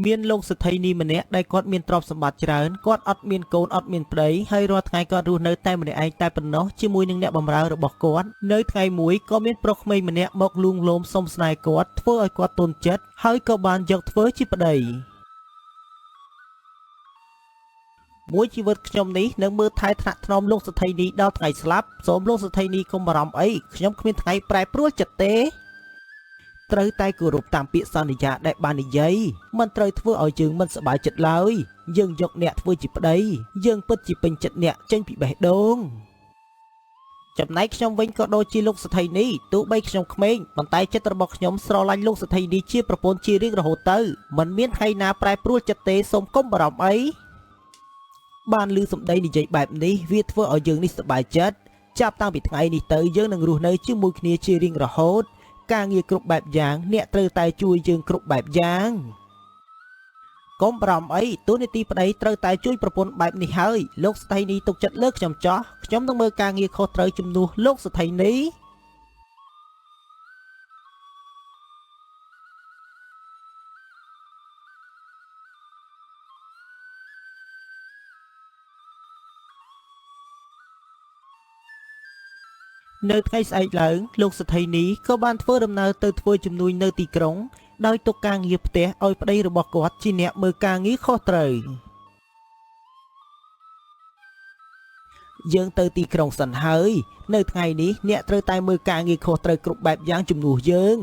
មានលោកសេដ្ឋីនីម្នាក់ដែលគាត់មានទ្រព្យសម្បត្តិច្រើនគាត់អត់មានកូនអត់មានប្តីហើយរាល់ថ្ងៃគាត់រស់នៅតែម្នាក់ឯងតែប៉ុណ្ណោះជាមួយនឹងអ្នកបម្រើរបស់គាត់នៅថ្ងៃមួយក៏មានប្រុសក្មេងម្នាក់មកលួងលោមសុំស្នេហ៍គាត់ធ្វើឲ្យគាត់ទន់ចិត្តហើយក៏បានយកធ្វើជាប្តីមួយជីវិតខ្ញុំនេះនៅមើលថែថ្នាក់ថ្នមលោកសេដ្ឋីនីដល់ថ្ងៃស្លាប់សូមលោកសេដ្ឋីនីកុំបារម្ភអីខ្ញុំគ្មានថ្ងៃប្រែប្រួលចិត្តទេត្រូវតែគោរពតាមពាក្យសន្យាដែលបាននិយាយមិនត្រូវធ្វើឲ្យយើងមិនសប្បាយចិត្តឡើយយើងយកអ្នកធ្វើជាប្តីយើងពិតជាពេញចិត្តអ្នកចេញពីបេះដូងចំណែកខ្ញុំវិញក៏ដូចជាលោកសេដ្ឋីនីទោះបីខ្ញុំក្មេងប៉ុន្តែចិត្តរបស់ខ្ញុំស្រឡាញ់លោកសេដ្ឋីនីជាប្រពន្ធជារៀងរហូតទៅមិនមានថ្ងៃណាប្រែប្រួលចិត្តទេសូមកុំបារម្ភអីបានឮសម្ដីនិយាយបែបនេះវាធ្វើឲ្យយើងនេះសប្បាយចិត្តចាប់តាំងពីថ្ងៃនេះទៅយើងនឹងរស់នៅជាមួយគ្នាជារៀងរហូតការងារគ្រប់បែបយ៉ាងអ្នកត្រូវតែជួយយើងគ្រប់បែបយ៉ាងកុំបារម្ភអីទូនីតិប្តីត្រូវតែជួយប្រពន្ធបែបនេះហើយលោកសេដ្ឋីនីទុកចិត្តលើខ្ញុំចោះខ្ញុំនឹងមើលការងារខុសត្រូវជំនួសលោកសេដ្ឋីនីនៅថ្ងៃស្អែកឡើងលោកសេដ្ឋីនីក៏បានធ្វើដំណើរទៅធ្វើជំនួញនៅទីក្រុងដោយទុកការងារផ្ទះឲ្យប្តីរបស់គាត់ជាអ្នកមើលការងារខុសត្រូវយើងទៅទីក្រុងសិនហើយនៅថ្ងៃនេះអ្នកត្រូវតែមើលការងារខុសត្រូវគ្រប់បែបយ៉ាងជំនួសយើង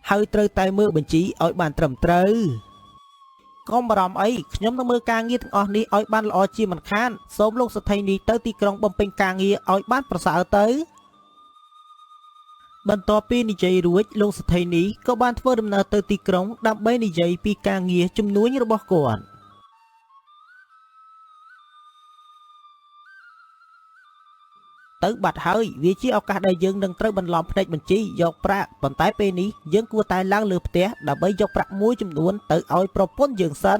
ហើយត្រូវតែមើលបញ្ជីឲ្យបានត្រឹមត្រូវកុំបារម្ភអីខ្ញុំនឹងមើលការងារទាំងអស់នេះឲ្យបានល្អជាមិនខានសូមលោកសេដ្ឋីនីទៅទីក្រុងបំពេញការងារឲ្យបានប្រសើរទៅបន្ទាប់ពីនិយាយរួចលោកសេដ្ឋីនីក៏បានធ្វើដំណើរទៅទីក្រុងដើម្បីនិយាយពីការងារជំនួញរបស់គាត់ទៅបាត់ហើយវាជាឱកាសដែលយើងនឹងត្រូវបន្លំភ្នែកបញ្ជីយកប្រាក់ប៉ុន្តែពេលនេះយើងគួរតែឡើងលើផ្ទះដើម្បីយកប្រាក់មួយចំនួនទៅឲ្យប្រពន្ធយើងសិន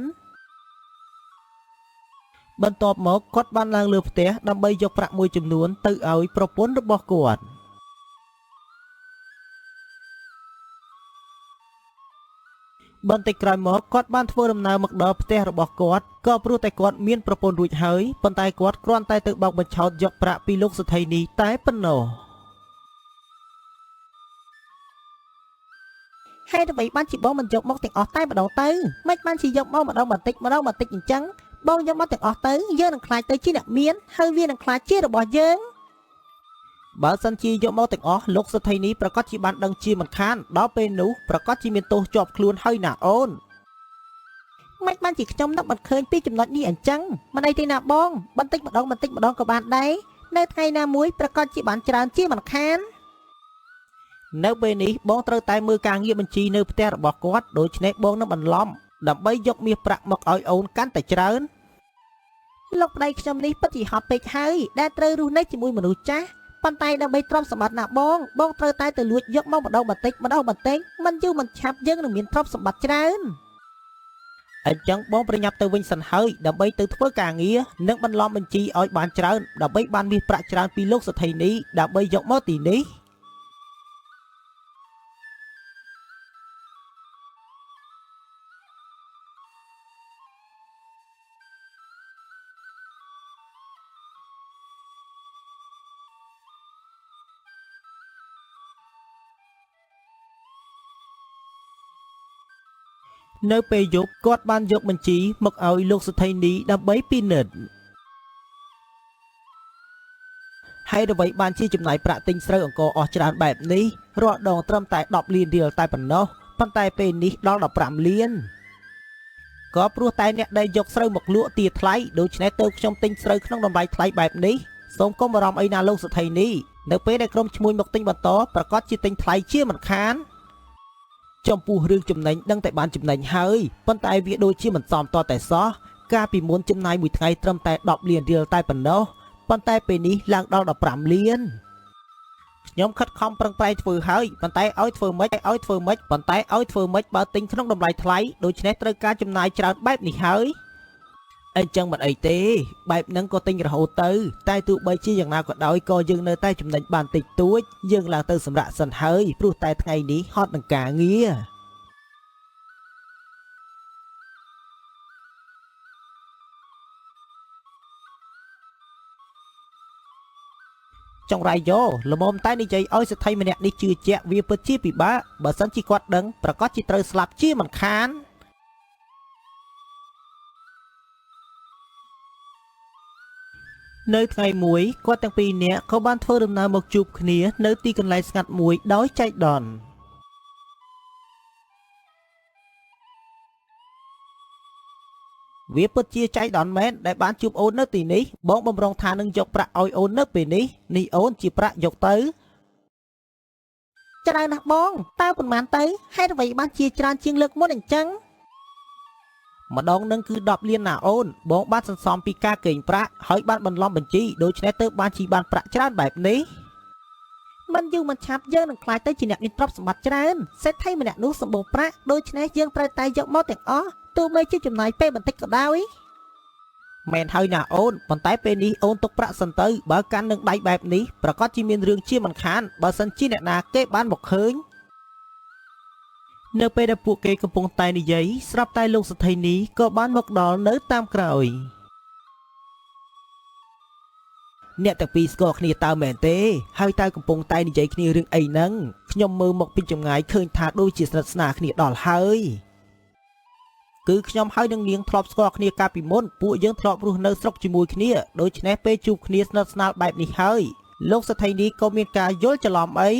បន្ទាប់មកគាត់បានឡើងលើផ្ទះដើម្បីយកប្រាក់មួយចំនួនទៅឲ្យប្រពន្ធរបស់គាត់បន្តិចក្រោយមកគាត់បានធ្វើដំណើរមកដល់ផ្ទះរបស់គាត់ក៏ព្រោះតែគាត់មានប្រពន្ធរួចហើយប៉ុន្តែគាត់គ្រាន់តែទៅបោកបញ្ឆោតយកប្រាក់ពីលោកសេដ្ឋីនីតែប៉ុណ្ណោះហើយអ្វីបានជាបងមិនយកមកទាំងអស់តែម្ដងទៅមិនបានជាយកម្ដងបន្តិចម្ដងបន្តិចអញ្ចឹងបងយកមកទាំងអស់ទៅយើងនឹងខ្លាចទៅជាអ្នកមានហើយវានឹងខ្លាចជារបស់យើងបើសិនជាយកមកទាំងអស់លោកសេដ្ឋីនីប្រកាសជាបានដឹងជាមិនខានដល់ពេលនោះប្រកាសជាមានទោសជាប់ខ្លួនហើយណាអូនមិនបានជាខ្ញុំនឹកមិនឃើញពីចំណុចនេះអញ្ចឹងមិនអីទេណាបងបន្តិចម្ដងក៏បានដែរនៅថ្ងៃណាមួយប្រកាសជាបានច្រើនជាមិនខាននៅពេលនេះបងត្រូវតែមើលការងារបញ្ជីនៅផ្ទះរបស់គាត់ដូច្នេះបងនឹងបន្លំដើម្បីយកមាសប្រាក់មកឲ្យអូនកាន់តែច្រើនលោកប្តីខ្ញុំនេះពិតជាហត់ពេកហើយដែលត្រូវរស់នៅជាមួយមនុស្សចាស់ប៉ុន្តែដើម្បីទ្រព្យសម្បត្តិណាបងត្រូវតែទៅលួចយកម្ដងបន្តិចមិនយូរមិនឆាប់យើងនឹងមានទ្រព្យសម្បត្តិច្រើនអញ្ចឹងបងប្រញាប់ទៅវិញសិនហើយដើម្បីទៅធ្វើការងារនិងបន្លំបញ្ជីឲ្យបានច្រើនដើម្បីបានមាសប្រាក់ច្រើនពីលោកសេដ្ឋីនីដើម្បីយកមកទីនេះនៅពេលយប់គាត់បានយកបញ្ជីមកឲ្យលោកសេដ្ឋីនីដើម្បីពិនិត្យហើយអ្វីបានជាចំណាយប្រាក់ទិញស្រូវអង្គរអស់ច្រើនបែបនេះរាល់ដងត្រឹមតែ10លានរៀលតែប៉ុណ្ណោះប៉ុន្តែពេលនេះដល់15លានក៏ព្រោះតែអ្នកដែលយកស្រូវមកលក់ទារថ្លៃដូច្នេះទៅខ្ញុំទិញស្រូវក្នុងតម្លៃថ្លៃបែបនេះសូមកុំបារម្ភអីណាលោកសេដ្ឋីនីនៅពេលដែលក្រុមឈ្មួញមកទិញបន្តប្រកាសជាទិញថ្លៃជាមិនខានចំពោះរឿងចំណេញដឹងតែបានចំណេញហើយប៉ុន្តែវាដូចជាមិនសមតតែសោះកាលពីមុនចំណាយមួយថ្ងៃត្រឹមតែ10លានរៀលតែប៉ុណ្ណោះប៉ុន្តែពេលនេះឡើងដល់15លានខ្ញុំខិតខំប្រឹងប្រែងធ្វើហើយប៉ុន្តែឲ្យធ្វើម៉េចបើទិញក្នុងតម្លៃថ្លៃដូច្នេះត្រូវការចំណាយច្រើនបែបនេះហើយអញ្ចឹងមិនអីទេបែបហ្នឹងក៏ទិញរហូតទៅតែទោះបីជាយ៉ាងណាក៏ដោយក៏យើងនៅតែចំណេញបានតិចតួចយើងឡើងទៅសម្រាប់សិនហើយព្រោះតែថ្ងៃនេះហត់នឹងការងារ ចង្រៃយោល្មមតែនិយាយឲ្យសេដ្ឋីម្នាក់នេះជឿជាក់វាពិតជាពិបាកបើសិនជាគាត់ដឹងប្រកាសជាត្រូវស្លាប់ជាមិនខាននៅថ្ងៃមួយគាត់ទាំងពីរនាក់ក៏បានធ្វើដំណើរមកជួបគ្នានៅទីកន្លែងស្ងាត់មួយដោយចៃដន្យវាពិតជាចៃដន្យមែនដែលបានជួបអូននៅទីនេះបងបំរុងថានឹងយកប្រាក់ឲ្យអូននៅពេលនេះអូនជាប្រាក់យកទៅច្រើនណាស់បងតើប៉ុន្មានទៅហេតុអ្វីបានជាច្រើនជាងលើកមុនអញ្ចឹងម្ដងនឹងគឺ10លានណាអូនបងបានសន្សំពីការកេងប្រាក់ហើយបានបន្លំបញ្ជីដូច្នេះទើបបានជីបានប្រាក់ច្រើនបែបនេះមិនយូរមិនឆាប់យើងនឹងខ្លាចទៅជាអ្នកមានទ្រព្យសម្បត្តិច្រើនសេដ្ឋីម្នាក់នោះសម្បូរប្រាក់ដូច្នេះយើងត្រូវតែយកមកទាំងអស់ទោះបីជាចំណាយពេលបន្តិចក៏ដោយមែនហើយណាអូនប៉ុន្តែពេលនេះអូនទុកប្រាក់សិនទៅបើកាន់នឹងដៃបែបនេះប្រកាសជាមានរឿងជាមិនខានបើសិនជាអ្នកណាគេបានមកឃើញនៅពេលដែលពួកគេកំពុងតែនិយាយស្រាប់តែលោកសេដ្ឋីនីក៏បានមកដល់នៅតាមក្រោយអ្នកទាំងពីរស្គាល់គ្នាតើមែនទេហើយតើកំពុងតែនិយាយគ្នារឿងអីហ្នឹងខ្ញុំមើលមកពីចម្ងាយឃើញថាដូចជាស្និទ្ធស្នាលគ្នាដល់ហើយគឺខ្ញុំហើយនឹងនាងធ្លាប់ស្គាល់គ្នាកាលពីមុនពួកយើងធ្លាប់រស់នៅស្រុកជាមួយគ្នាដូច្នេះពេលជួបគ្នាស្និទ្ធស្នាលបែបនេះហើយលោកសេដ្ឋីនីក៏មានការយល់ច្រឡំអី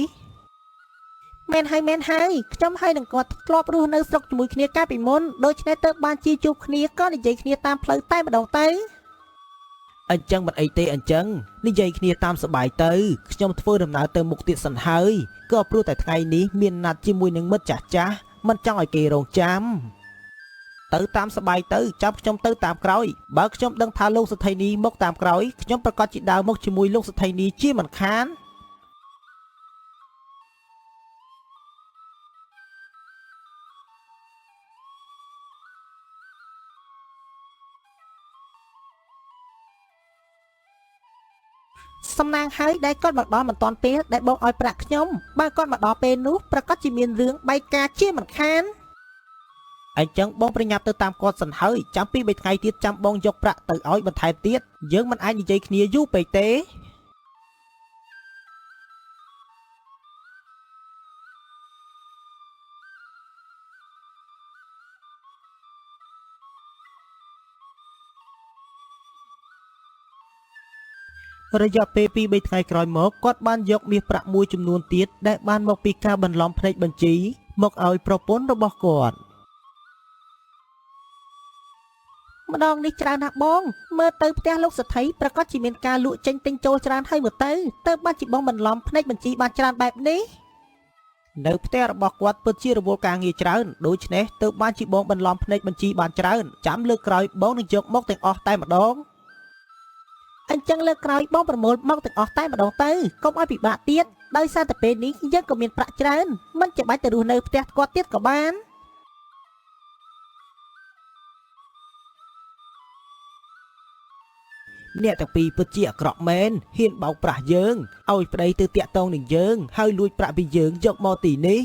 មែនហើយខ្ញុំហើយនឹងគាត់ធ្លាប់រស់នៅស្រុកជាមួយគ្នាកាលពីមុនដូច្នេះទើបបានជាជួបគ្នាក៏និយាយគ្នាតាមផ្លូវតែម្ដងទៅអញ្ចឹងមិនអីទេអញ្ចឹងនិយាយគ្នាតាមសប្បាយទៅខ្ញុំធ្វើដំណើរទៅមុខទៀតសិនហើយក៏ព្រោះតែថ្ងៃនេះមានណាត់ជាមួយនឹងមិត្តចាស់មិនចង់ឲ្យគេរងចាំទៅតាមសប្បាយទៅចាប់ខ្ញុំទៅតាមក្រោយបើខ្ញុំដឹងថាលោកសេដ្ឋីនីមកតាមក្រោយខ្ញុំប្រកាសជាដើរមកជាមួយលោកសេដ្ឋីនីជាមិនខានសំណាងហើយដែលគាត់មកដល់មិនទាន់ពេលដែលបងឲ្យប្រាក់ខ្ញុំបើគាត់មកដល់ពេលនោះប្រកាសជាមានរឿងបែកការជាមិនខានអញ្ចឹងបងប្រញាប់ទៅតាមគាត់សិនហើយចាំពី3ថ្ងៃទៀតចាំបងយកប្រាក់ទៅឲ្យបន្ថែមទៀតយើងមិនអាចនិយាយគ្នាយូរពេកទេរយៈពេល2-3ថ្ងៃក្រោយមកគាត់បានយកមាសប្រាក់មួយចំនួនទៀតដែលបានមកពីការបន្លំភ្នែកបញ្ជីមកឲ្យប្រពន្ធរបស់គាត់ម្ដងនេះច្រើនណាស់បងមើលទៅផ្ទះលោកសេដ្ឋីប្រកាសជាមានការលក់ចេញទិញចូលច្រើនហើយមើលទៅបានជាបងបន្លំភ្នែកបញ្ជីបានច្រើនបែបនេះនៅផ្ទះរបស់គាត់ពិតជារវល់ការងារច្រើនដូច្នេះទើបបានជាបងបន្លំភ្នែកបញ្ជីបានច្រើនចាំលើកក្រោយបងនឹងយកមកទាំងអស់តែម្ដងអញ្ចឹងលើកក្រោយបងប្រមូលមកទាំងអស់តែម្ដងទៅកុំឲ្យពិបាកទៀតដោយសារតែពេលនេះយើងក៏មានប្រាក់ច្រើនមិនចាំបាច់ទៅរស់នៅផ្ទះគាត់ទៀតក៏បានអ្នកទាំងពីរពិតជាអាក្រក់មែនហ៊ានបោកប្រាស់យើងឲ្យប្តីទៅតាក់ទងនឹងយើងហើយលួចប្រាក់ពីយើងយកមកទីនេះ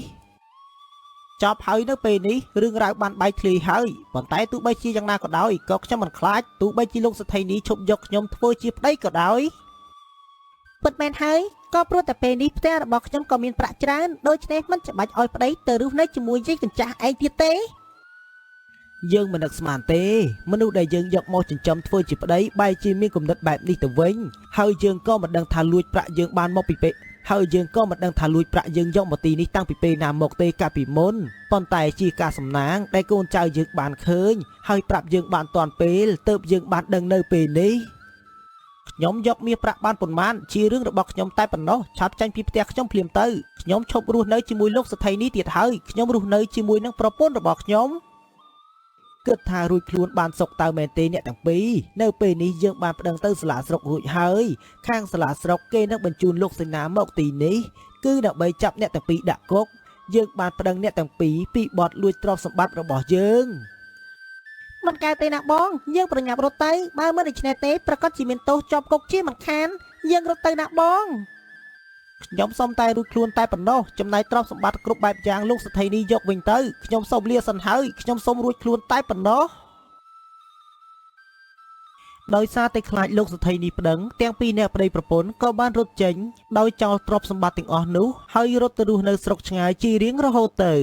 ចប់ហើយនៅពេលនេះរឿងរ៉ាវបានបែកធ្លាយហើយប៉ុន្តែទោះបីជាយ៉ាងណាក៏ដោយក៏ខ្ញុំមិនខ្លាចទោះបីជាលោកសេដ្ឋីនេះឈប់យកខ្ញុំធ្វើជាប្តីក៏ដោយពិតមែនហើយក៏ព្រោះតែពេលនេះផ្ទះរបស់ខ្ញុំក៏មានប្រាក់ច្រើនដូច្នេះមិនចាំបាច់ឲ្យប្តីទៅរស់នៅជាមួយយាយកញ្ចាស់ឯងទៀតទេយើងមិននឹកស្មានទេមនុស្សដែលយើងយកមកចិញ្ចឹមធ្វើជាប្តីបែរជាមានគំនិតបែបនេះទៅវិញហើយយើងក៏មិនដឹងថាលួចប្រាក់យើងបានមកពីពេលហើយយើងក៏មិនដឹងថាលួចប្រាក់យើងយកមកទីនេះតាំងពីពេលណាមកទេកាលពីមុនប៉ុន្តែជាការសំណាងដែលកូនចៅយើងបានឃើញហើយប្រាប់យើងបានទាន់ពេលទើបយើងបានដឹងនៅពេលនេះខ្ញុំយកមាសប្រាក់បានប៉ុន្មានជារឿងរបស់ខ្ញុំតែប៉ុណ្ណោះឆាប់ចាញ់ពីផ្ទះខ្ញុំភ្លាមទៅខ្ញុំឈប់រស់នៅជាមួយលោកសេដ្ឋីនេះទៀតហើយខ្ញុំរស់នៅជាមួយនឹងប្រពន្ធរបស់ខ្ញុំគិតថារួចខ្លួនបានសុខតើមែនទេអ្នកទាំងពីរនៅពេលនេះយើងបានប្តឹងទៅសាលាស្រុករួចហើយខាងសាលាស្រុកគេនឹងបញ្ជូនលោកសេនាមកទីនេះគឺដើម្បីចាប់អ្នកទាំងពីរដាក់គុកយើងបានប្តឹងអ្នកទាំងពីរពីបទលួចទ្រព្យសម្បត្តិរបស់យើងមិនកើតទេណាបងយើងប្រញាប់រត់ទៅបើមិនដូច្នេះទេប្រកាសជាមានទោសជាប់គុកជាមិនខានយើងរត់ទៅណាបងខ្ញុំសូមតែរួចខ្លួនតែប៉ុណ្ណោះចំណែកទ្រព្យសម្បត្តិគ្រប់បែបយ៉ាងលោកសេដ្ឋីនេះយកវិញទៅខ្ញុំសូមលាសិនហើយខ្ញុំសូមរួចខ្លួនតែប៉ុណ្ណោះ ដោយសារតែខ្លាចលោកសទ្ធីនេះប្តឹងទាំងពីរអ្នកប្តីប្រពន្ធក៏បានរត់ចេញដោយចោលទ្រព្យសម្បត្តិទាំងអស់នោះហើយរត់ទៅរស់នៅស្រុកឆ្ងាយជារៀងរហូតទៅ